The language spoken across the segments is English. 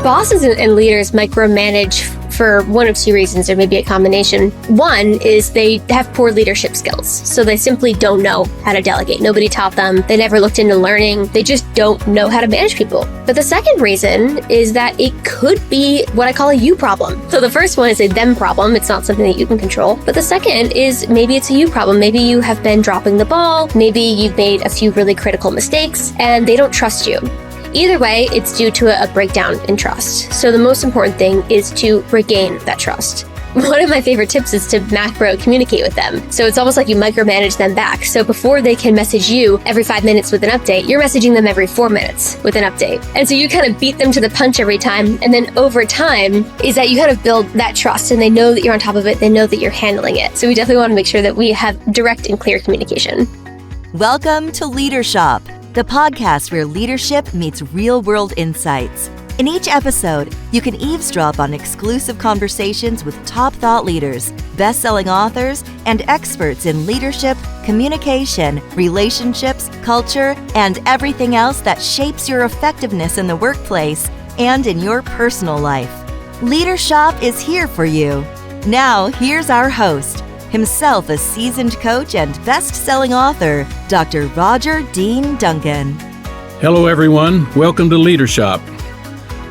Bosses and leaders micromanage for one of two reasons, or maybe a combination. One is they have poor leadership skills, so they simply don't know how to delegate. Nobody taught them. They never looked into learning. They just don't know how to manage people. But the second reason is that it could be what I call a you problem. So the first one is a them problem. It's not something that you can control. But the second is maybe it's a you problem. Maybe you have been dropping the ball. Maybe you've made a few really critical mistakes and they don't trust you. Either way, it's due to a breakdown in trust. So the most important thing is to regain that trust. One of my favorite tips is to macro communicate with them. So it's almost like you micromanage them back. So before they can message you every 5 minutes with an update, you're messaging them every 4 minutes with an update. And so you kind of beat them to the punch every time. And then over time is that you kind of build that trust and they know that you're on top of it. They know that you're handling it. So we definitely want to make sure that we have direct and clear communication. Welcome to Leadership, the podcast where leadership meets real-world insights. In each episode, you can eavesdrop on exclusive conversations with top thought leaders, best-selling authors, and experts in leadership, communication, relationships, culture, and everything else that shapes your effectiveness in the workplace and in your personal life. Leadership is here for you. Now, here's our host, himself a seasoned coach and best-selling author, Dr. Roger Dean Duncan. Hello, everyone. Welcome to Leadership.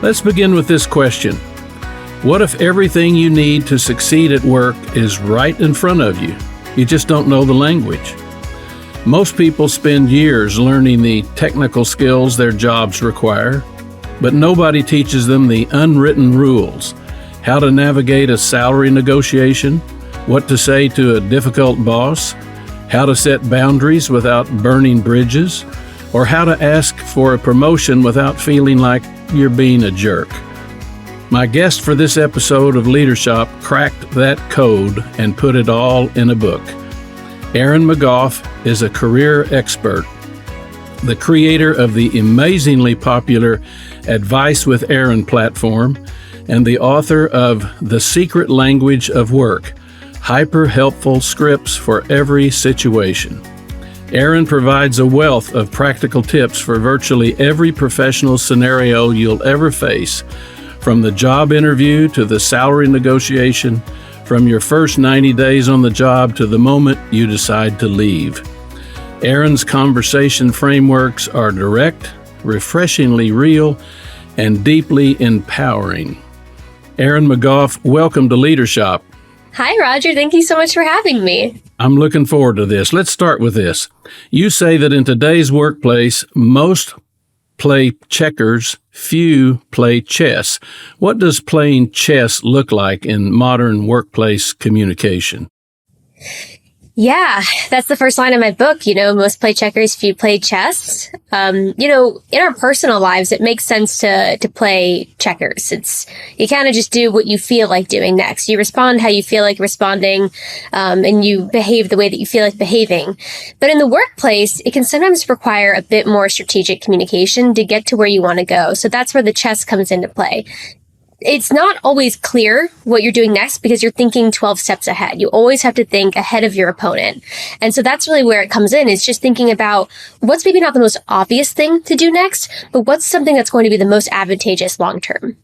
Let's begin with this question. What if everything you need to succeed at work is right in front of you? You just don't know the language. Most people spend years learning the technical skills their jobs require, but nobody teaches them the unwritten rules, how to navigate a salary negotiation, what to say to a difficult boss, how to set boundaries without burning bridges, or how to ask for a promotion without feeling like you're being a jerk. My guest for this episode of Leadership cracked that code and put it all in a book. Erin McGoff is a career expert, the creator of the amazingly popular Advice with Erin platform, and the author of The Secret Language of Work, hyper-helpful scripts for every situation. Erin provides a wealth of practical tips for virtually every professional scenario you'll ever face, from the job interview to the salary negotiation, from your first 90 days on the job to the moment you decide to leave. Erin's conversation frameworks are direct, refreshingly real, and deeply empowering. Erin McGoff, welcome to Leadership. Hi, Roger. Thank you so much for having me. I'm looking forward to this. Let's start with this. You say that in today's workplace, most play checkers, few play chess. What does playing chess look like in modern workplace communication? Yeah, that's the first line of my book. Most play checkers, few play chess. In our personal lives, it makes sense to play checkers. You kind of just do what you feel like doing next. You respond how you feel like responding, and you behave the way that you feel like behaving. But in the workplace, it can sometimes require a bit more strategic communication to get to where you want to go. So that's where the chess comes into play. It's not always clear what you're doing next because you're thinking 12 steps ahead. You always have to think ahead of your opponent. And so that's really where it comes in, is just thinking about what's maybe not the most obvious thing to do next, but what's something that's going to be the most advantageous long term.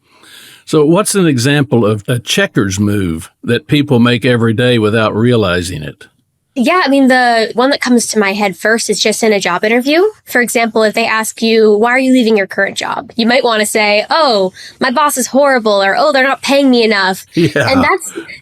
So what's an example of a checkers move that people make every day without realizing it? Yeah, the one that comes to my head first is just in a job interview. For example, if they ask you, why are you leaving your current job? You might want to say, oh, my boss is horrible, or, oh, they're not paying me enough. Yeah. And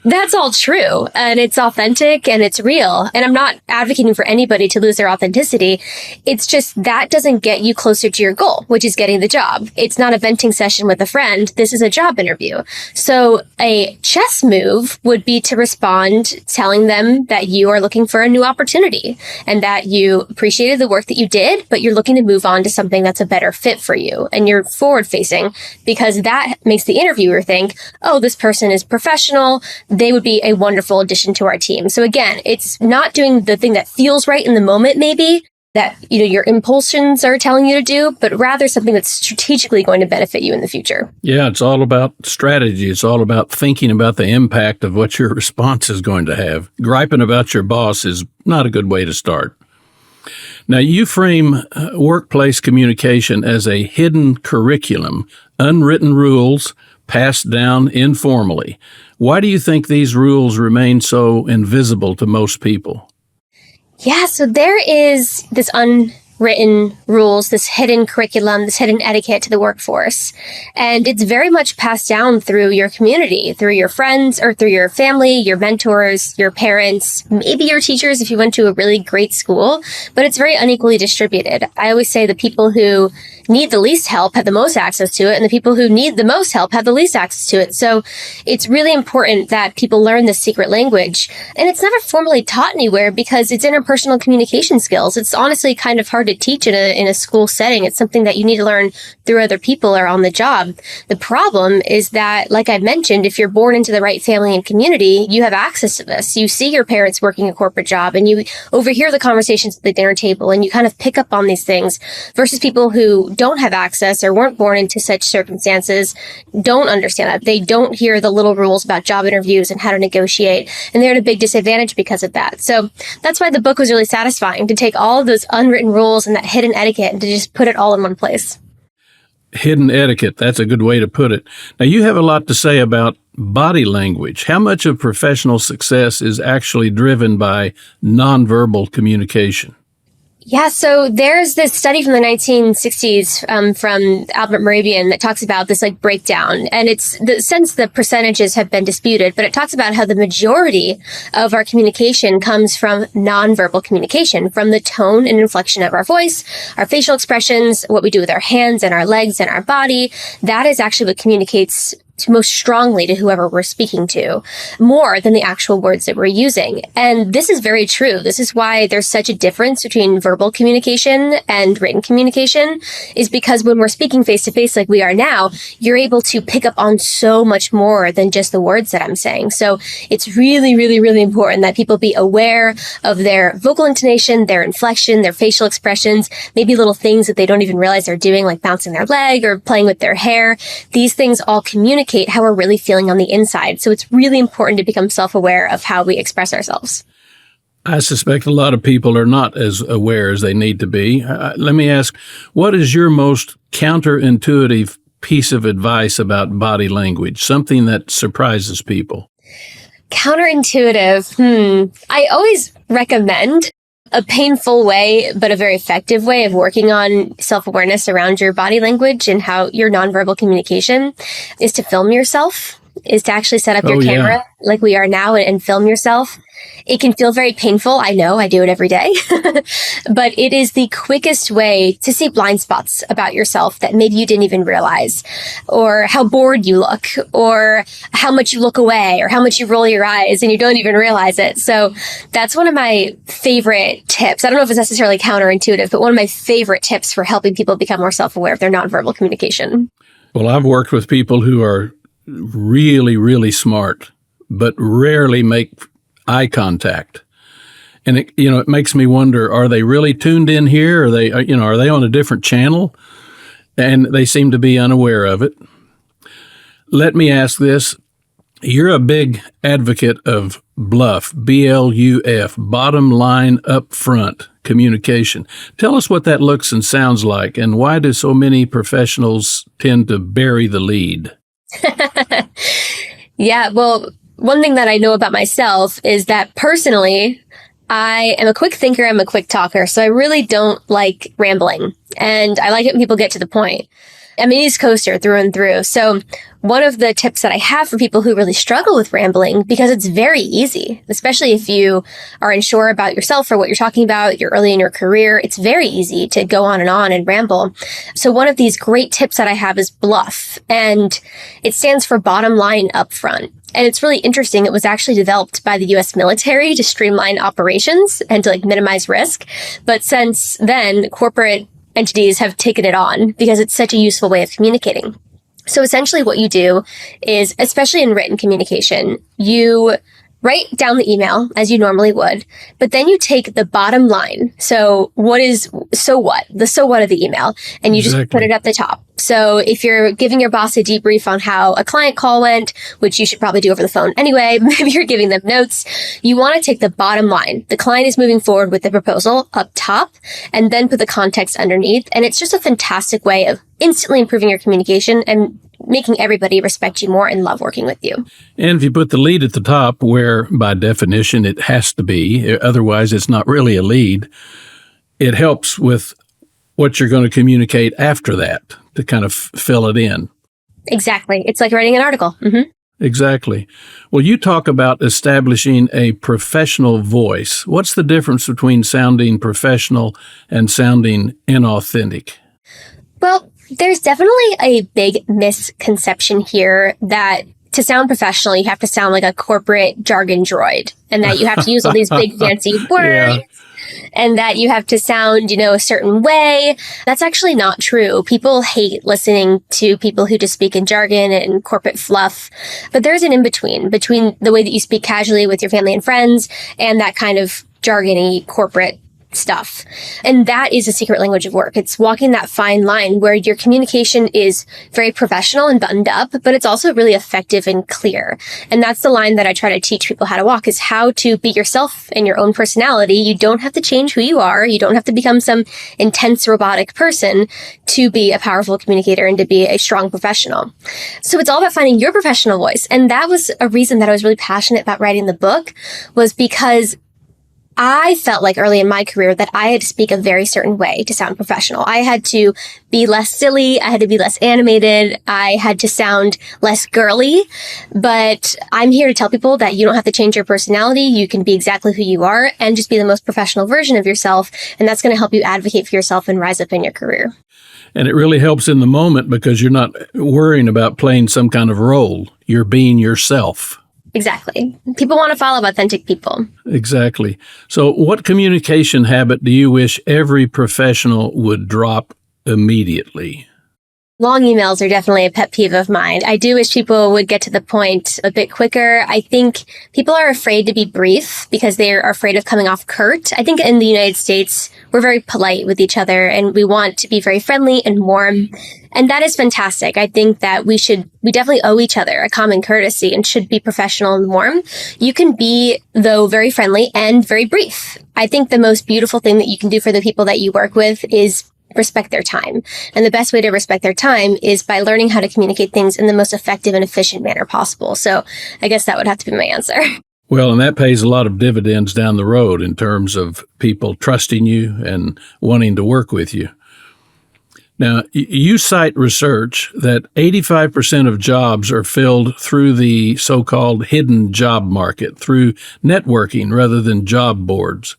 that's all true. And it's authentic and it's real. And I'm not advocating for anybody to lose their authenticity. It's just that doesn't get you closer to your goal, which is getting the job. It's not a venting session with a friend. This is a job interview. So a chess move would be to respond telling them that you are looking for a new opportunity and that you appreciated the work that you did, but you're looking to move on to something that's a better fit for you. And you're forward facing because that makes the interviewer think, oh, this person is professional. They would be a wonderful addition to our team. So again, it's not doing the thing that feels right in the moment, maybe that, your impulsions are telling you to do, but rather something that's strategically going to benefit you in the future. Yeah, it's all about strategy. It's all about thinking about the impact of what your response is going to have. Griping about your boss is not a good way to start. Now, you frame workplace communication as a hidden curriculum, unwritten rules passed down informally. Why do you think these rules remain so invisible to most people? Yeah, so there is this unwritten rules, this hidden curriculum, this hidden etiquette to the workforce. And it's very much passed down through your community, through your friends or through your family, your mentors, your parents, maybe your teachers if you went to a really great school, but it's very unequally distributed. I always say the people who need the least help have the most access to it, and the people who need the most help have the least access to it. So it's really important that people learn this secret language. And it's never formally taught anywhere because it's interpersonal communication skills. It's honestly kind of hard to teach in a school setting. It's something that you need to learn through other people or on the job. The problem is that, like I mentioned, if you're born into the right family and community, you have access to this. You see your parents working a corporate job and you overhear the conversations at the dinner table and you kind of pick up on these things versus people who don't have access or weren't born into such circumstances don't understand that. They don't hear the little rules about job interviews and how to negotiate, and they're at a big disadvantage because of that. So that's why the book was really satisfying, to take all of those unwritten rules and that hidden etiquette and to just put it all in one place. Hidden etiquette, that's a good way to put it. Now, you have a lot to say about body language. How much of professional success is actually driven by nonverbal communication? Yeah, so there's this study from the 1960s from Albert Mehrabian that talks about this breakdown. And since the percentages have been disputed, but it talks about how the majority of our communication comes from nonverbal communication, from the tone and inflection of our voice, our facial expressions, what we do with our hands and our legs and our body. That is actually what communicates most strongly to whoever we're speaking to, more than the actual words that we're using. And this is very true. This is why there's such a difference between verbal communication and written communication, is because when we're speaking face to face like we are now, you're able to pick up on so much more than just the words that I'm saying. So it's really, really, really important that people be aware of their vocal intonation, their inflection, their facial expressions, maybe little things that they don't even realize they're doing, like bouncing their leg or playing with their hair. These things all communicate how we're really feeling on the inside. So it's really important to become self-aware of how we express ourselves. I suspect a lot of people are not as aware as they need to be. Let me ask, what is your most counterintuitive piece of advice about body language, something that surprises people? Counterintuitive. I always recommend a painful way, but a very effective way of working on self-awareness around your body language and how your nonverbal communication is to film yourself, is to actually set up your camera like we are now and film yourself. It can feel very painful. I know, I do it every day, but it is the quickest way to see blind spots about yourself that maybe you didn't even realize, or how bored you look, or how much you look away, or how much you roll your eyes and you don't even realize it. So that's one of my favorite tips. I don't know if it's necessarily counterintuitive, but one of my favorite tips for helping people become more self-aware of their nonverbal communication. Well, I've worked with people who are really, really smart, but rarely make eye contact. And it makes me wonder, are they really tuned in here? Are they on a different channel? And they seem to be unaware of it. Let me ask this. You're a big advocate of BLUF, B-L-U-F, bottom line up front communication. Tell us what that looks and sounds like, and why do so many professionals tend to bury the lead? Yeah, well, one thing that I know about myself is that personally, I am a quick thinker, I'm a quick talker, so I really don't like rambling. And I like it when people get to the point. I'm an East Coaster through and through. So one of the tips that I have for people who really struggle with rambling, because it's very easy, especially if you are unsure about yourself or what you're talking about, you're early in your career, it's very easy to go on and ramble. So one of these great tips that I have is BLUF, and it stands for bottom line upfront. And it's really interesting. It was actually developed by the U.S. military to streamline operations and to minimize risk. But since then, corporate entities have taken it on because it's such a useful way of communicating. So essentially what you do is, especially in written communication, you write down the email as you normally would, but then you take the bottom line. So so what? The so what of the email, and you just put it at the top. So if you're giving your boss a debrief on how a client call went, which you should probably do over the phone anyway, maybe you're giving them notes, you want to take the bottom line. The client is moving forward with the proposal up top, and then put the context underneath. And it's just a fantastic way of instantly improving your communication and making everybody respect you more and love working with you. And if you put the lead at the top, where by definition it has to be, otherwise it's not really a lead, it helps with what you're going to communicate after that to kind of fill it in. Exactly. It's like writing an article. Mm-hmm. Exactly. Well, you talk about establishing a professional voice. What's the difference between sounding professional and sounding inauthentic? Well, there's definitely a big misconception here that to sound professional, you have to sound like a corporate jargon droid, and that you have to use all these big fancy words. Yeah. And that you have to sound, a certain way. That's actually not true. People hate listening to people who just speak in jargon and corporate fluff. But there's an in-between between the way that you speak casually with your family and friends and that kind of jargony corporate stuff. And that is a secret language of work. It's walking that fine line where your communication is very professional and buttoned up, but it's also really effective and clear. And that's the line that I try to teach people how to walk, is how to be yourself and your own personality. You don't have to change who you are. You don't have to become some intense robotic person to be a powerful communicator and to be a strong professional. So it's all about finding your professional voice. And that was a reason that I was really passionate about writing the book, was because I felt like early in my career that I had to speak a very certain way to sound professional. I had to be less silly. I had to be less animated. I had to sound less girly. But I'm here to tell people that you don't have to change your personality. You can be exactly who you are and just be the most professional version of yourself. And that's going to help you advocate for yourself and rise up in your career. And it really helps in the moment because you're not worrying about playing some kind of role. You're being yourself. Exactly. People want to follow authentic people. Exactly. So what communication habit do you wish every professional would drop immediately? Long emails are definitely a pet peeve of mine. I do wish people would get to the point a bit quicker. I think people are afraid to be brief because they are afraid of coming off curt. I think in the United States, we're very polite with each other and we want to be very friendly and warm. And that is fantastic. I think that we definitely owe each other a common courtesy and should be professional and warm. You can be, though, very friendly and very brief. I think the most beautiful thing that you can do for the people that you work with is respect their time. And the best way to respect their time is by learning how to communicate things in the most effective and efficient manner possible. So I guess that would have to be my answer. Well, and that pays a lot of dividends down the road in terms of people trusting you and wanting to work with you. Now, you cite research that 85% of jobs are filled through the so-called hidden job market, through networking rather than job boards.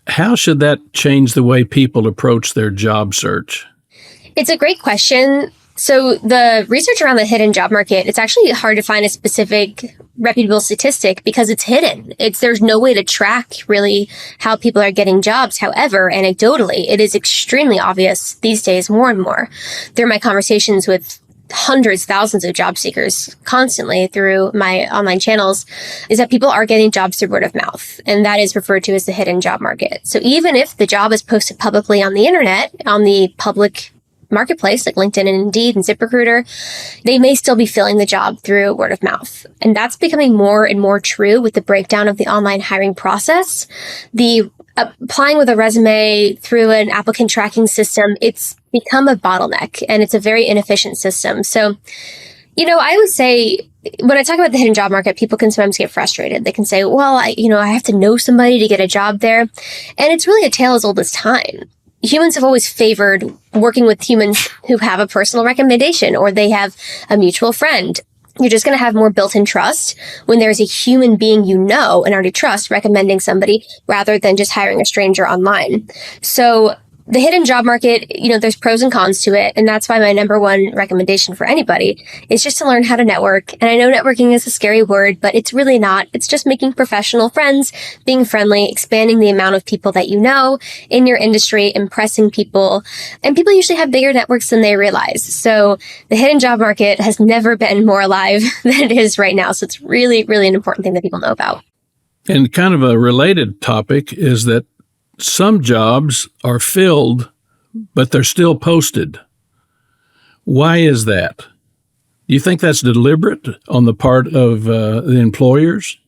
How should that change the way people approach their job search? It's a great question. So the research around the hidden job market, it's actually hard to find a specific reputable statistic because it's hidden. There's no way to track really how people are getting jobs. However, anecdotally, it is extremely obvious these days more and more through my conversations with hundreds, thousands of job seekers constantly through my online channels, is that people are getting jobs through word of mouth. And that is referred to as the hidden job market. So even if the job is posted publicly on the internet, on the public marketplace like LinkedIn and Indeed and ZipRecruiter, they may still be filling the job through word of mouth. And that's becoming more and more true with the breakdown of the online hiring process. The applying with a resume through an applicant tracking system, it's become a bottleneck and it's a very inefficient system. So, I would say when I talk about the hidden job market, people can sometimes get frustrated. They can say, well, I have to know somebody to get a job there. And it's really a tale as old as time. Humans have always favored working with humans who have a personal recommendation or they have a mutual friend. You're just going to have more built-in trust when there's a human being and already trust recommending somebody rather than just hiring a stranger online. So the hidden job market, there's pros and cons to it. And that's why my number one recommendation for anybody is just to learn how to network. And I know networking is a scary word, but it's really not. It's just making professional friends, being friendly, expanding the amount of people that you know in your industry, impressing people. And people usually have bigger networks than they realize. So the hidden job market has never been more alive than it is right now. So it's really, really an important thing that people know about. And kind of a related topic is that some jobs are filled, but they're still posted. Why is that? Do you think that's deliberate on the part of the employers?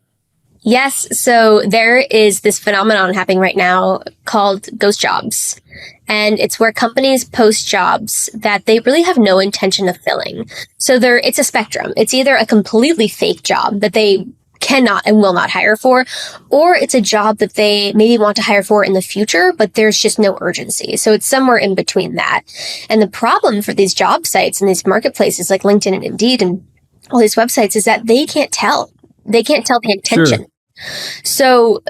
Yes. So there is this phenomenon happening right now called ghost jobs. And it's where companies post jobs that they really have no intention of filling. So it's a spectrum. It's either a completely fake job that they cannot and will not hire for, or it's a job that they maybe want to hire for in the future, but there's just no urgency. So it's somewhere in between that. And the problem for these job sites and these marketplaces like LinkedIn and Indeed and all these websites is that they can't tell. They can't tell the intention. Sure. So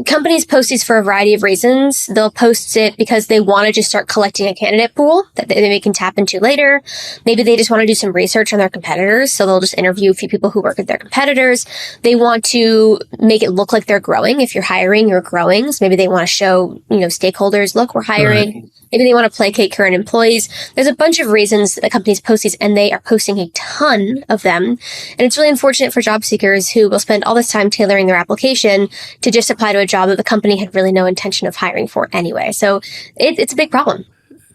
companies post these for a variety of reasons. They'll post it because they want to just start collecting a candidate pool that they can tap into later. Maybe they just want to do some research on their competitors. So they'll just interview a few people who work with their competitors. They want to make it look like they're growing. If you're hiring, you're growing. So maybe they want to show, stakeholders, look, we're hiring. Right. Maybe they want to placate current employees. There's a bunch of reasons that companies post these, and they are posting a ton of them. And it's really unfortunate for job seekers who will spend all this time tailoring their application to just apply to a job that the company had really no intention of hiring for anyway. So it's a big problem.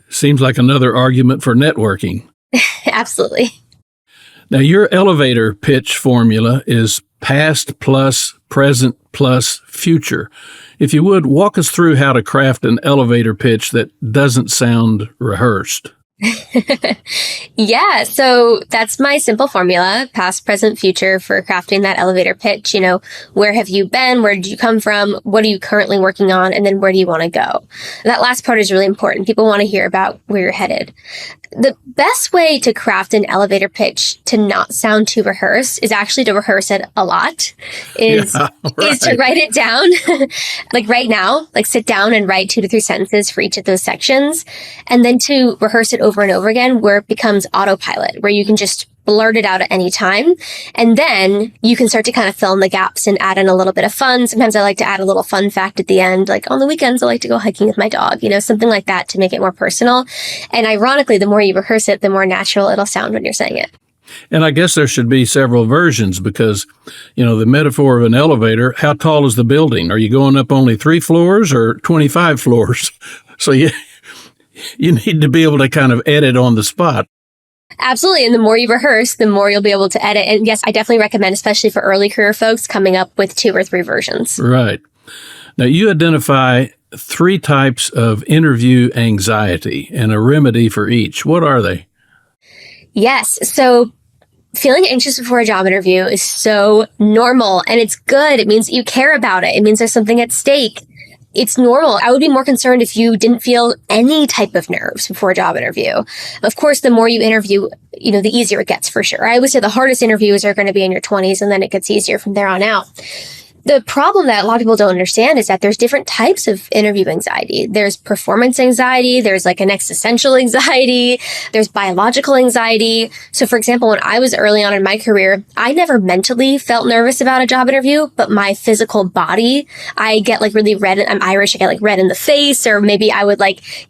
Seems like another argument for networking. Absolutely. Now, your elevator pitch formula is past plus present plus future. If you would, walk us through how to craft an elevator pitch that doesn't sound rehearsed. Yeah, so that's my simple formula, past, present, future, for crafting that elevator pitch. Where have you been? Where did you come from? What are you currently working on? And then where do you want to go? That last part is really important. People want to hear about where you're headed. The best way to craft an elevator pitch to not sound too rehearsed is actually to rehearse it a lot, is to write it down. Like right now, sit down and write 2 to 3 sentences for each of those sections, and then to rehearse it over and over again where it becomes autopilot, where you can just blurt it out at any time. And then you can start to kind of fill in the gaps and add in a little bit of fun. Sometimes I like to add a little fun fact at the end, like on the weekends, I like to go hiking with my dog, something like that to make it more personal. And ironically, the more you rehearse it, the more natural it'll sound when you're saying it. And I guess there should be several versions because, the metaphor of an elevator, how tall is the building? Are you going up only 3 floors or 25 floors? So you need to be able to kind of edit on the spot. Absolutely. And the more you rehearse, the more you'll be able to edit. And yes, I definitely recommend, especially for early career folks, coming up with 2 or 3 versions. Right. Now, you identify 3 types of interview anxiety and a remedy for each. What are they? Yes. So feeling anxious before a job interview is so normal, and it's good. It means that you care about it. It means there's something at stake. It's normal. I would be more concerned if you didn't feel any type of nerves before a job interview. Of course, the more you interview, the easier it gets for sure. I always say the hardest interviews are going to be in your 20s, and then it gets easier from there on out. The problem that a lot of people don't understand is that there's different types of interview anxiety. There's performance anxiety. There's like an existential anxiety. There's biological anxiety. So for example, when I was early on in my career, I never mentally felt nervous about a job interview, but my physical body, I get really red. I'm Irish. I get red in the face, or maybe I would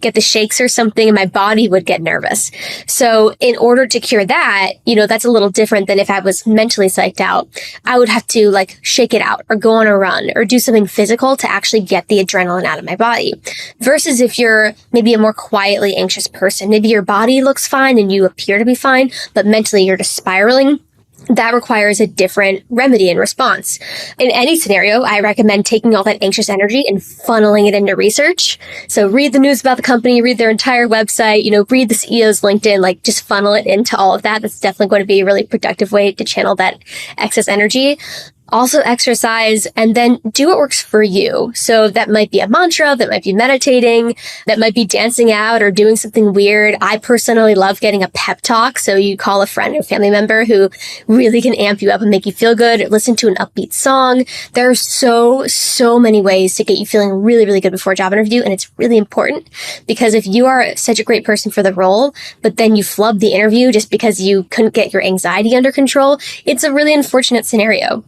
get the shakes or something and my body would get nervous. So in order to cure that, that's a little different than if I was mentally psyched out. I would have to shake it out or go on a run or do something physical to actually get the adrenaline out of my body. Versus if you're maybe a more quietly anxious person, maybe your body looks fine and you appear to be fine, but mentally you're just spiraling. That requires a different remedy and response. In any scenario, I recommend taking all that anxious energy and funneling it into research. So read the news about the company, read their entire website, read the CEO's LinkedIn, just funnel it into all of that. That's definitely going to be a really productive way to channel that excess energy. Also exercise, and then do what works for you. So that might be a mantra, that might be meditating, that might be dancing out or doing something weird. I personally love getting a pep talk. So you call a friend or family member who really can amp you up and make you feel good, or listen to an upbeat song. There are so many ways to get you feeling really, really good before a job interview. And it's really important because if you are such a great person for the role, but then you flub the interview just because you couldn't get your anxiety under control, it's a really unfortunate scenario.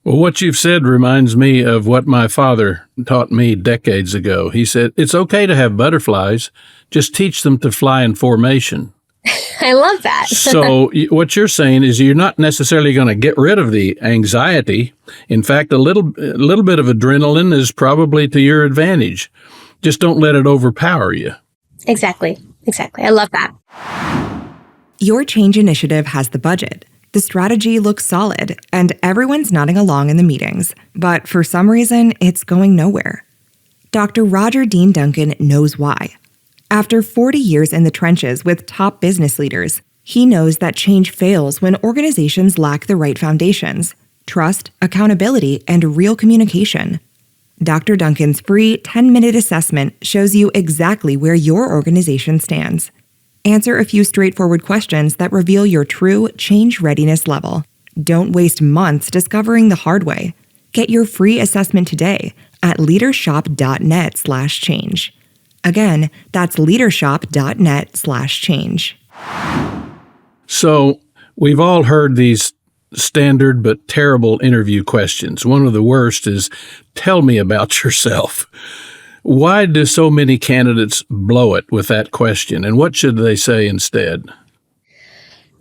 Well, what you've said reminds me of what my father taught me decades ago. He said, it's okay to have butterflies, just teach them to fly in formation. I love that. So what you're saying is you're not necessarily going to get rid of the anxiety. In fact, a little bit of adrenaline is probably to your advantage. Just don't let it overpower you. Exactly. I love that. Your change initiative has the budget. The strategy looks solid, and everyone's nodding along in the meetings. But for some reason, it's going nowhere. Dr. Roger Dean Duncan knows why. After 40 years in the trenches with top business leaders, he knows that change fails when organizations lack the right foundations: trust, accountability, and real communication. Dr. Duncan's free 10-minute assessment shows you exactly where your organization stands. Answer a few straightforward questions that reveal your true change readiness level. Don't waste months discovering the hard way. Get your free assessment today at leadershop.net/change. Again, that's leadershop.net/change. So we've all heard these standard but terrible interview questions. One of the worst is, tell me about yourself. Why do so many candidates blow it with that question, and what should they say instead?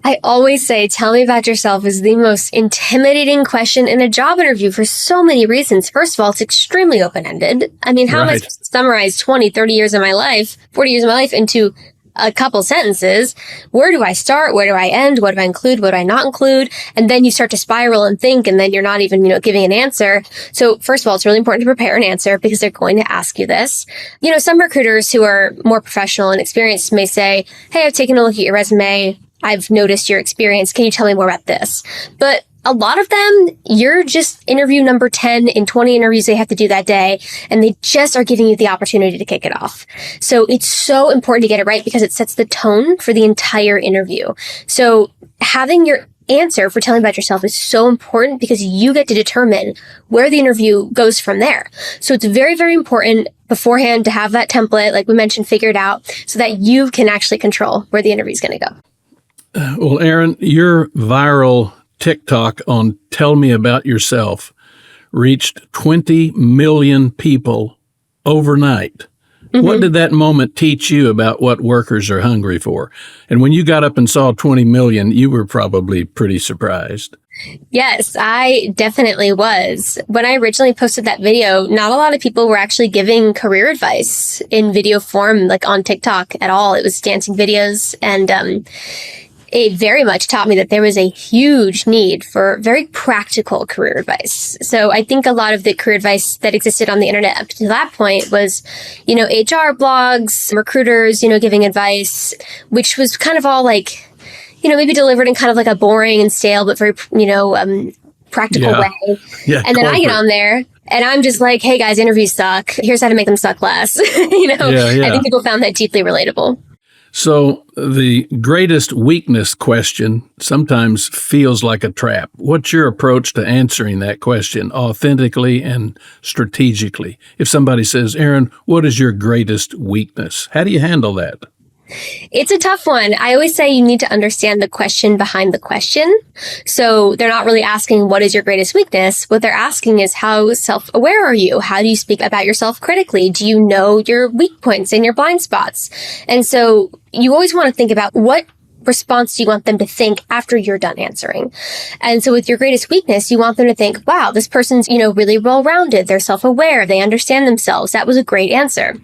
I always say, tell me about yourself is the most intimidating question in a job interview for so many reasons. First of all, it's extremely open-ended. I mean, how am I supposed to summarize 20, 30 years of my life, 40 years of my life into a couple sentences? Where do I start? Where do I end? What do I include? What do I not include? And then you start to spiral and think, and then you're not even, giving an answer. So first of all, it's really important to prepare an answer because they're going to ask you this. Some recruiters who are more professional and experienced may say, hey, I've taken a look at your resume. I've noticed your experience. Can you tell me more about this? But a lot of them, you're just interview number 10 in 20 interviews they have to do that day, and they just are giving you the opportunity to kick it off. So it's so important to get it right because it sets the tone for the entire interview. So having your answer for telling about yourself is so important because you get to determine where the interview goes from there. So it's very, very important beforehand to have that template, like we mentioned, figured out so that you can actually control where the interview is going to go. Well, Erin, your viral TikTok on Tell Me About Yourself reached 20 million people overnight. Mm-hmm. What did that moment teach you about what workers are hungry for? And when you got up and saw 20 million, you were probably pretty surprised. Yes, I definitely was. When I originally posted that video, not a lot of people were actually giving career advice in video form, like on TikTok at all. It was dancing videos, and it very much taught me that there was a huge need for very practical career advice. So I think a lot of the career advice that existed on the internet up to that point was, HR blogs, recruiters, giving advice, which was kind of all like, maybe delivered in kind of like a boring and stale, but very, practical way. Yeah, and then I get on there and I'm just like, hey guys, interviews suck. Here's how to make them suck less. I think people found that deeply relatable. So the greatest weakness question sometimes feels like a trap. What's your approach to answering that question authentically and strategically? If somebody says, Erin, what is your greatest weakness? How do you handle that? It's a tough one. I always say you need to understand the question behind the question. So they're not really asking, what is your greatest weakness? What they're asking is, how self-aware are you? How do you speak about yourself critically? Do you know your weak points and your blind spots? And so you always want to think about what response do you want them to think after you're done answering. And so with your greatest weakness, you want them to think, wow, this person's, really well-rounded. They're self-aware. They understand themselves. That was a great answer.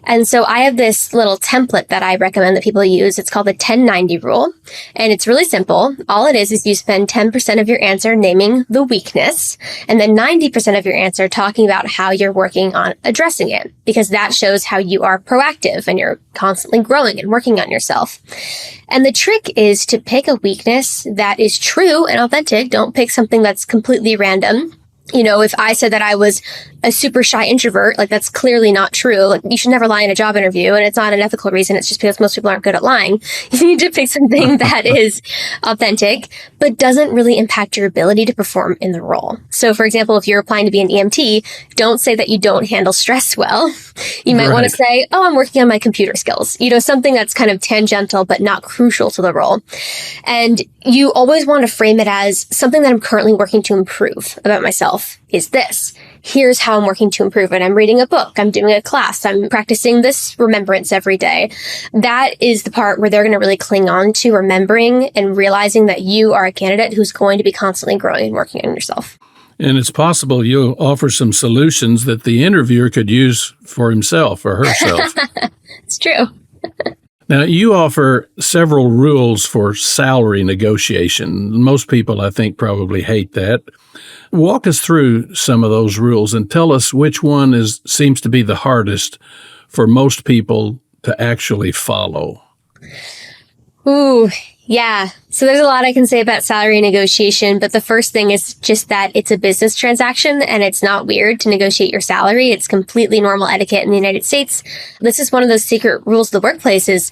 And so I have this little template that I recommend that people use. It's called the 10-90 rule. And it's really simple. All it is you spend 10% of your answer naming the weakness, and then 90% of your answer talking about how you're working on addressing it, because that shows how you are proactive and you're constantly growing and working on yourself. And the trick is to pick a weakness that is true and authentic. Don't pick something that's completely random. If I said that I was a super shy introvert, that's clearly not true. You should never lie in a job interview, and it's not an ethical reason. It's just because most people aren't good at lying. You need to pick something that is authentic, but doesn't really impact your ability to perform in the role. So, for example, if you're applying to be an EMT, don't say that you don't handle stress well. You might want to Right. say, oh, I'm working on my computer skills. Something that's kind of tangential, but not crucial to the role. And you always want to frame it as something that I'm currently working to improve about myself is this. Here's how I'm working to improve it. I'm reading a book. I'm doing a class. I'm practicing this remembrance every day. That is the part where they're going to really cling on to remembering and realizing that you are a candidate who's going to be constantly growing and working on yourself. And it's possible you'll offer some solutions that the interviewer could use for himself or herself. It's true. Now, you offer several rules for salary negotiation. Most people, I think, probably hate that. Walk us through some of those rules and tell us which one seems to be the hardest for most people to actually follow. Ooh, yeah. So there's a lot I can say about salary negotiation, but the first thing is just that it's a business transaction and it's not weird to negotiate your salary. It's completely normal etiquette in the United States. This is one of those secret rules of the workplace is,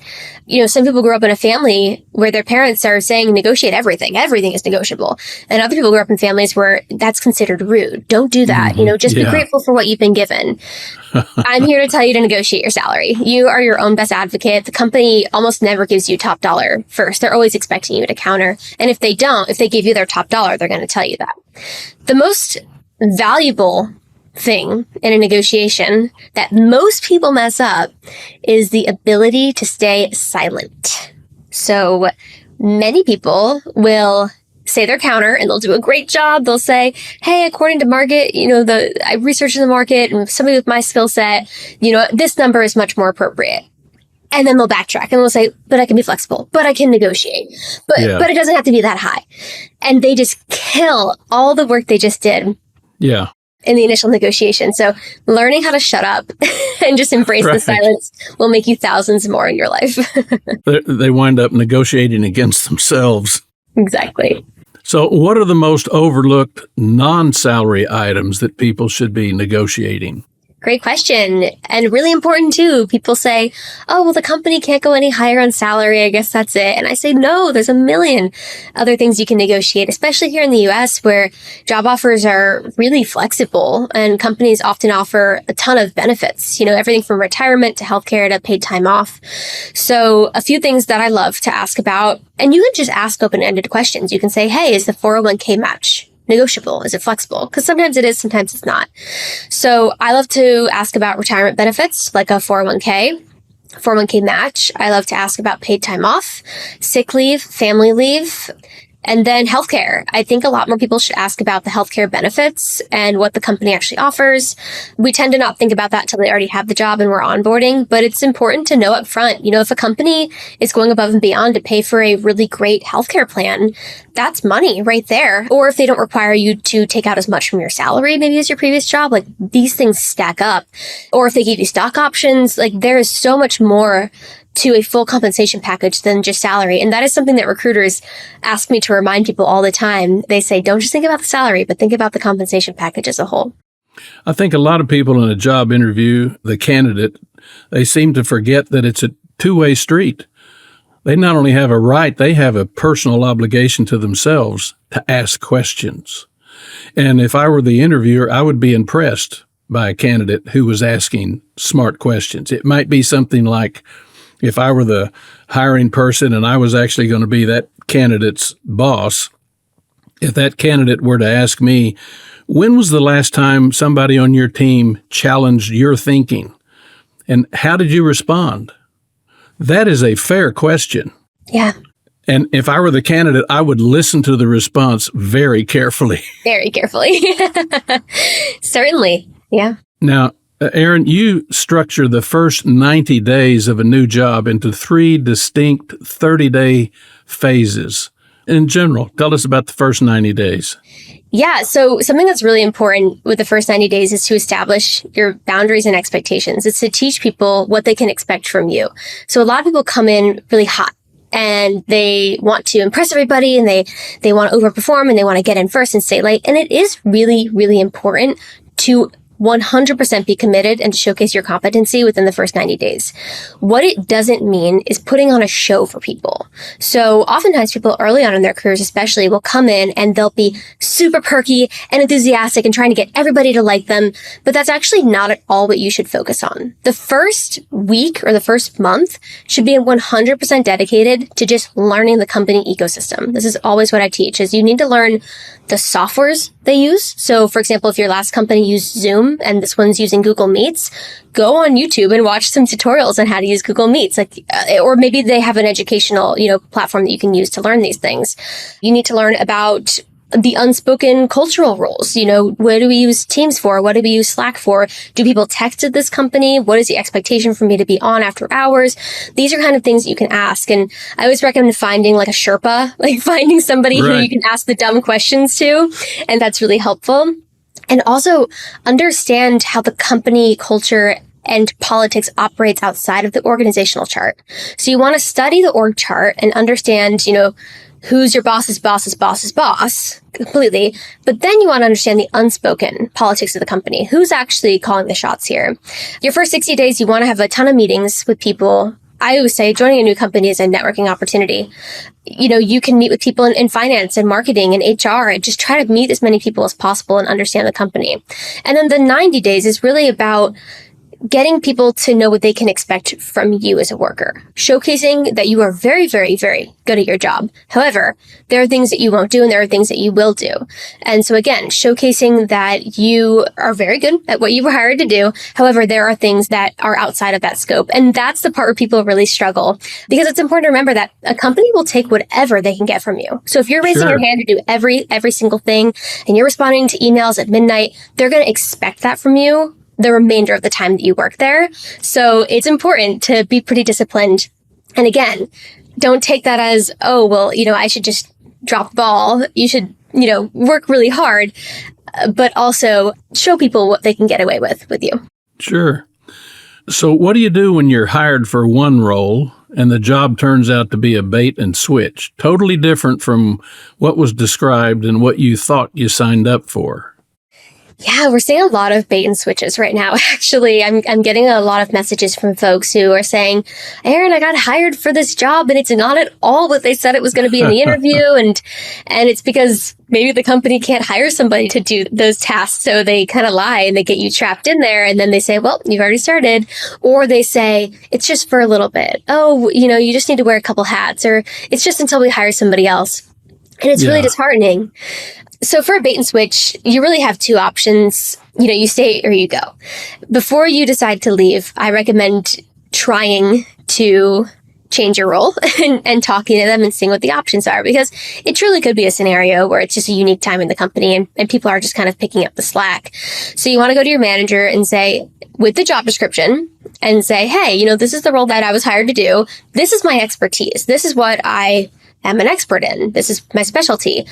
some people grew up in a family where their parents are saying negotiate everything. Everything is negotiable. And other people grew up in families where that's considered rude. Don't do that. Just be grateful for what you've been given. I'm here to tell you to negotiate your salary. You are your own best advocate. The company almost never gives you top dollar first. They're always expecting you to counter. And if they give you their top dollar, they're going to tell you that. The most valuable thing in a negotiation that most people mess up is the ability to stay silent. So many people will say their counter and they'll do a great job. They'll say, hey, according to market, I researched the market and somebody with my skill set, this number is much more appropriate. And then they'll backtrack and they'll say, but I can be flexible, but I can negotiate, but it doesn't have to be that high. And they just kill all the work they just did. Yeah. In the initial negotiation. So learning how to shut up and just embrace the silence will make you thousands more in your life. They wind up negotiating against themselves. Exactly. So what are the most overlooked non-salary items that people should be negotiating? Great question. And really important too. People say, oh, well, the company can't go any higher on salary. I guess that's it. And I say, no, there's a million other things you can negotiate, especially here in the US where job offers are really flexible and companies often offer a ton of benefits, everything from retirement to healthcare to paid time off. So a few things that I love to ask about, and you can just ask open-ended questions. You can say, hey, is the 401k match negotiable? Is it flexible? Because sometimes it is, sometimes it's not. So I love to ask about retirement benefits like a 401k match. I love to ask about paid time off, sick leave, family leave, and then healthcare. I think a lot more people should ask about the healthcare benefits and what the company actually offers. We tend to not think about that until they already have the job and we're onboarding, but it's important to know up front, if a company is going above and beyond to pay for a really great healthcare plan, that's money right there. Or if they don't require you to take out as much from your salary, maybe as your previous job, like these things stack up. Or if they give you stock options, like there is so much more to a full compensation package than just salary. And that is something that recruiters ask me to remind people all the time. They say, don't just think about the salary, but think about the compensation package as a whole. I think a lot of people in a job interview, the candidate, they seem to forget that it's a two-way street. They not only have a right, they have a personal obligation to themselves to ask questions. And if I were the interviewer, I would be impressed by a candidate who was asking smart questions. It might be something like, if I were the hiring person and I was actually going to be that candidate's boss, if that candidate were to ask me, when was the last time somebody on your team challenged your thinking? And how did you respond? That is a fair question. Yeah. And if I were the candidate, I would listen to the response very carefully. Very carefully. Certainly. Yeah. Now, Erin, you structure the first 90 days of a new job into 3 distinct 30-day phases. In general, tell us about the first 90 days. Yeah. So something that's really important with the first 90 days is to establish your boundaries and expectations. It's to teach people what they can expect from you. So a lot of people come in really hot and they want to impress everybody and they want to overperform and they want to get in first and stay late. And it is really, really important to 100% be committed and to showcase your competency within the first 90 days. What it doesn't mean is putting on a show for people. So oftentimes people early on in their careers especially will come in and they'll be super perky and enthusiastic and trying to get everybody to like them. But that's actually not at all what you should focus on. The first week or the first month should be 100% dedicated to just learning the company ecosystem. This is always what I teach, is you need to learn the softwares they use. So for example, if your last company used Zoom and this one's using Google Meets, go on YouTube and watch some tutorials on how to use Google Meets. Or maybe they have an educational, platform that you can use to learn these things. You need to learn about the unspoken cultural rules. What do we use Teams for? What do we use Slack for? Do people text at this company? What is the expectation for me to be on after hours? These are kind of things that you can ask. And I always recommend finding like a Sherpa, like finding somebody who you can ask the dumb questions to. And that's really helpful. And also understand how the company culture and politics operates outside of the organizational chart. So you want to study the org chart and understand, who's your boss's boss's boss's boss completely. But then you want to understand the unspoken politics of the company. Who's actually calling the shots here? Your first 60 days, you want to have a ton of meetings with people. I always say joining a new company is a networking opportunity. You can meet with people in finance and marketing and HR and just try to meet as many people as possible and understand the company. And then the 90 days is really about getting people to know what they can expect from you as a worker, showcasing that you are very, very, very good at your job. However, there are things that you won't do and there are things that you will do. And so again, showcasing that you are very good at what you were hired to do. However, there are things that are outside of that scope. And that's the part where people really struggle, because it's important to remember that a company will take whatever they can get from you. So if you're raising your hand to do every single thing and you're responding to emails at midnight, they're going to expect that from you the remainder of the time that you work there. So it's important to be pretty disciplined. And again, don't take that as, I should just drop the ball. You should, work really hard, but also show people what they can get away with you. Sure. So what do you do when you're hired for one role and the job turns out to be a bait and switch, totally different from what was described and what you thought you signed up for? Yeah, we're seeing a lot of bait and switches right now. Actually, I'm getting a lot of messages from folks who are saying, Erin, I got hired for this job and it's not at all what they said it was going to be in the interview. And it's because maybe the company can't hire somebody to do those tasks. So they kind of lie and they get you trapped in there. And then they say, well, you've already started. Or they say, it's just for a little bit. Oh, you just need to wear a couple hats, or it's just until we hire somebody else. And it's really disheartening. So for a bait and switch, you really have two options. You stay or you go. Before you decide to leave, I recommend trying to change your role and talking to them and seeing what the options are, because it truly could be a scenario where it's just a unique time in the company and people are just kind of picking up the slack. So you want to go to your manager and say, with the job description, and say, hey, this is the role that I was hired to do. This is my expertise. This is what I am an expert in. This is my specialty.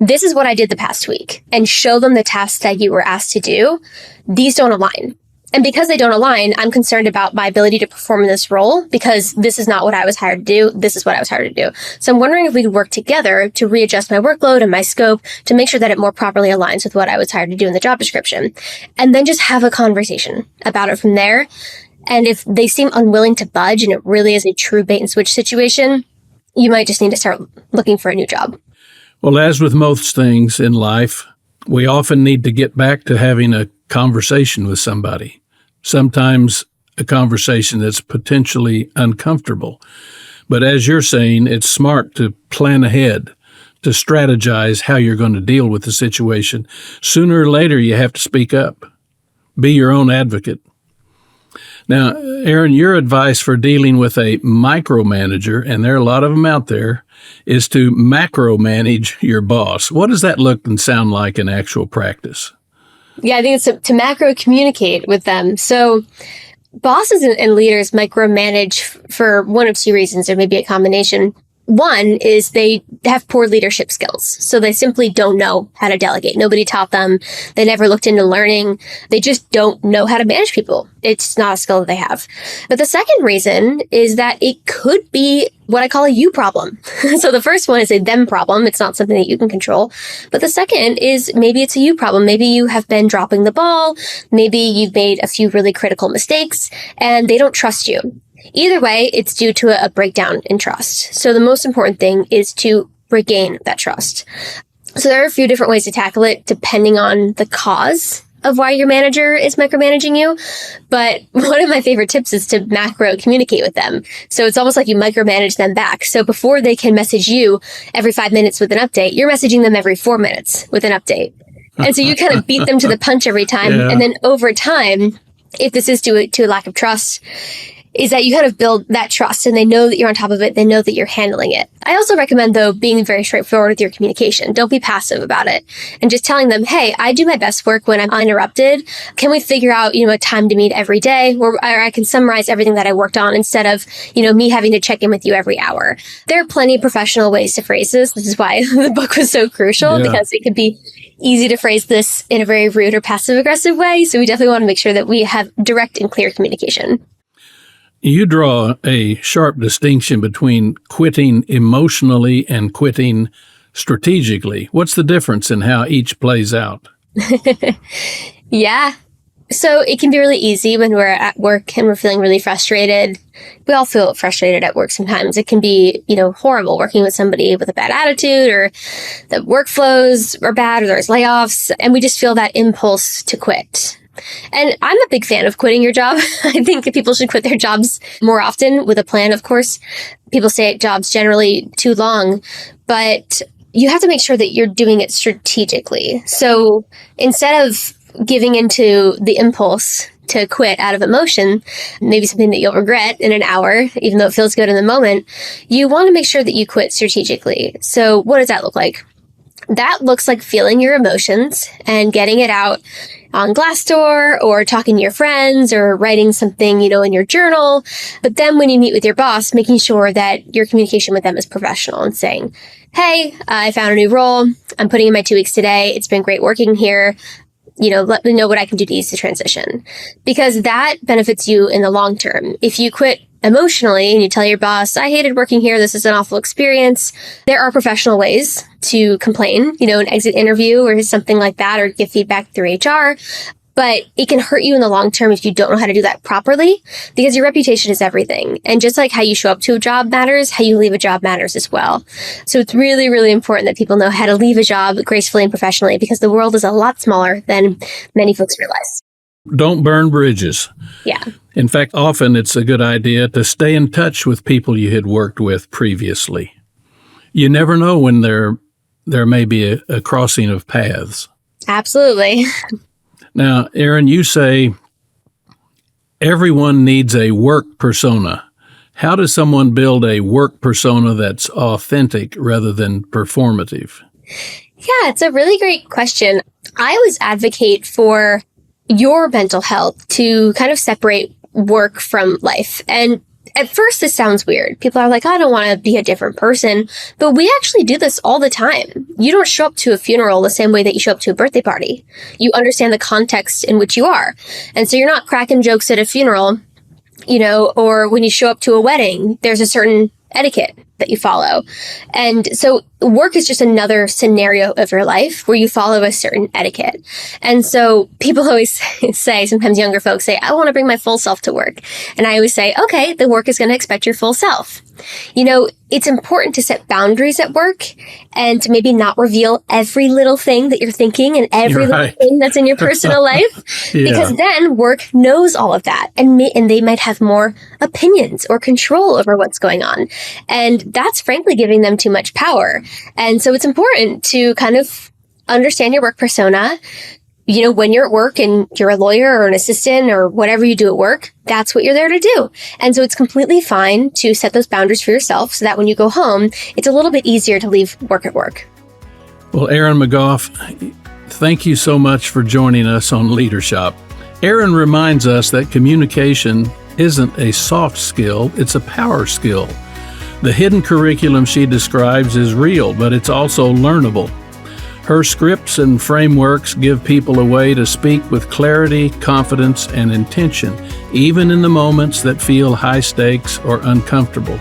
This is what I did the past week, and show them the tasks that you were asked to do. These don't align. And because they don't align, I'm concerned about my ability to perform in this role, because this is not what I was hired to do. This is what I was hired to do. So I'm wondering if we could work together to readjust my workload and my scope to make sure that it more properly aligns with what I was hired to do in the job description. And then just have a conversation about it from there. And if they seem unwilling to budge and it really is a true bait and switch situation, you might just need to start looking for a new job. Well, as with most things in life, we often need to get back to having a conversation with somebody, sometimes a conversation that's potentially uncomfortable. But as you're saying, it's smart to plan ahead, to strategize how you're going to deal with the situation. Sooner or later, you have to speak up. Be your own advocate. Now, Erin, your advice for dealing with a micromanager, and there are a lot of them out there, is to macromanage your boss. What does that look and sound like in actual practice? Yeah, I think it's to macro communicate with them. So bosses and leaders micromanage for one of two reasons, or maybe a combination. One is they have poor leadership skills. So they simply don't know how to delegate. Nobody taught them. They never looked into learning. They just don't know how to manage people. It's not a skill that they have. But the second reason is that it could be what I call a you problem. So the first one is a them problem. It's not something that you can control. But the second is maybe it's a you problem. Maybe you have been dropping the ball. Maybe you've made a few really critical mistakes and they don't trust you. Either way, it's due to a breakdown in trust. So the most important thing is to regain that trust. So there are a few different ways to tackle it depending on the cause of why your manager is micromanaging you. But one of my favorite tips is to macro communicate with them. So it's almost like you micromanage them back. So before they can message you every 5 minutes with an update, you're messaging them every 4 minutes with an update. And so you kind of beat them to the punch every time. Yeah. And then over time, if this is due to a lack of trust, is that you kind of build that trust and they know that you're on top of it. They know that you're handling it. I also recommend, though, being very straightforward with your communication. Don't be passive about it and just telling them, hey, I do my best work when I'm uninterrupted. Can we figure out, a time to meet every day where I can summarize everything that I worked on instead of, me having to check in with you every hour? There are plenty of professional ways to phrase this. This is why the book was so crucial because it could be easy to phrase this in a very rude or passive aggressive way. So we definitely want to make sure that we have direct and clear communication. You draw a sharp distinction between quitting emotionally and quitting strategically. What's the difference in how each plays out? Yeah. So it can be really easy when we're at work and we're feeling really frustrated. We all feel frustrated at work sometimes. It can be, horrible working with somebody with a bad attitude or the workflows are bad or there's layoffs and we just feel that impulse to quit. And I'm a big fan of quitting your job. I think people should quit their jobs more often with a plan, of course. People stay at jobs generally too long, but you have to make sure that you're doing it strategically. So instead of giving into the impulse to quit out of emotion, maybe something that you'll regret in an hour, even though it feels good in the moment, you want to make sure that you quit strategically. So what does that look like? That looks like feeling your emotions and getting it out on Glassdoor or talking to your friends or writing something, in your journal. But then when you meet with your boss, making sure that your communication with them is professional and saying, hey, I found a new role. I'm putting in my 2 weeks today. It's been great working here. Let me know what I can do to ease the transition, because that benefits you in the long term. If you quit emotionally and you tell your boss, I hated working here, this is an awful experience, there are professional ways to complain, an exit interview or something like that, or give feedback through HR. But it can hurt you in the long term if you don't know how to do that properly, because your reputation is everything. And just like how you show up to a job matters, how you leave a job matters as well. So it's really, really important that people know how to leave a job gracefully and professionally, because the world is a lot smaller than many folks realize. Don't burn bridges. Yeah. In fact, often it's a good idea to stay in touch with people you had worked with previously. You never know when there may be a crossing of paths. Absolutely. Now, Erin, you say everyone needs a work persona. How does someone build a work persona that's authentic rather than performative? Yeah, it's a really great question. I always advocate for your mental health to kind of separate work from life. And at first, this sounds weird. People are like, I don't want to be a different person. But we actually do this all the time. You don't show up to a funeral the same way that you show up to a birthday party. You understand the context in which you are. And so you're not cracking jokes at a funeral, or when you show up to a wedding, there's a certain etiquette that you follow. And so work is just another scenario of your life where you follow a certain etiquette. And so people always say, sometimes younger folks say, I want to bring my full self to work. And I always say, okay, the work is going to expect your full self. It's important to set boundaries at work and to maybe not reveal every little thing that you're thinking and every little thing that's in your personal life, because then work knows all of that and they might have more opinions or control over what's going on. And that's frankly giving them too much power. And so it's important to kind of understand your work persona. When you're at work and you're a lawyer or an assistant or whatever you do at work, that's what you're there to do. And so it's completely fine to set those boundaries for yourself so that when you go home, it's a little bit easier to leave work at work. Well, Erin McGoff, thank you so much for joining us on Leadership. Erin reminds us that communication isn't a soft skill, it's a power skill. The hidden curriculum she describes is real, but it's also learnable. Her scripts and frameworks give people a way to speak with clarity, confidence, and intention, even in the moments that feel high stakes or uncomfortable.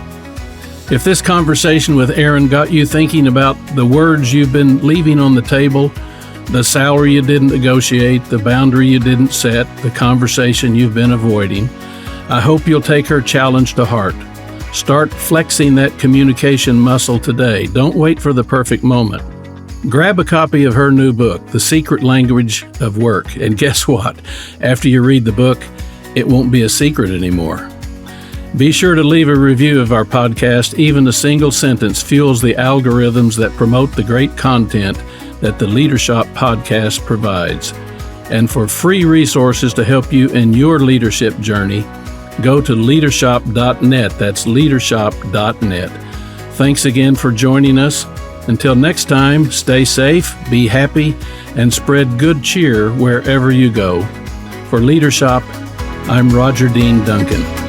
If this conversation with Erin got you thinking about the words you've been leaving on the table, the salary you didn't negotiate, the boundary you didn't set, the conversation you've been avoiding, I hope you'll take her challenge to heart. Start flexing that communication muscle today. Don't wait for the perfect moment. Grab a copy of her new book, The Secret Language of Work, and guess what? After you read the book, it won't be a secret anymore. Be sure to leave a review of our podcast. Even a single sentence fuels the algorithms that promote the great content that the Leadership podcast provides. And for free resources to help you in your leadership journey, go to leadership.net. That's leadership.net. Thanks again for joining us. Until next time, stay safe, be happy, and spread good cheer wherever you go. For Leadership, I'm Roger Dean Duncan.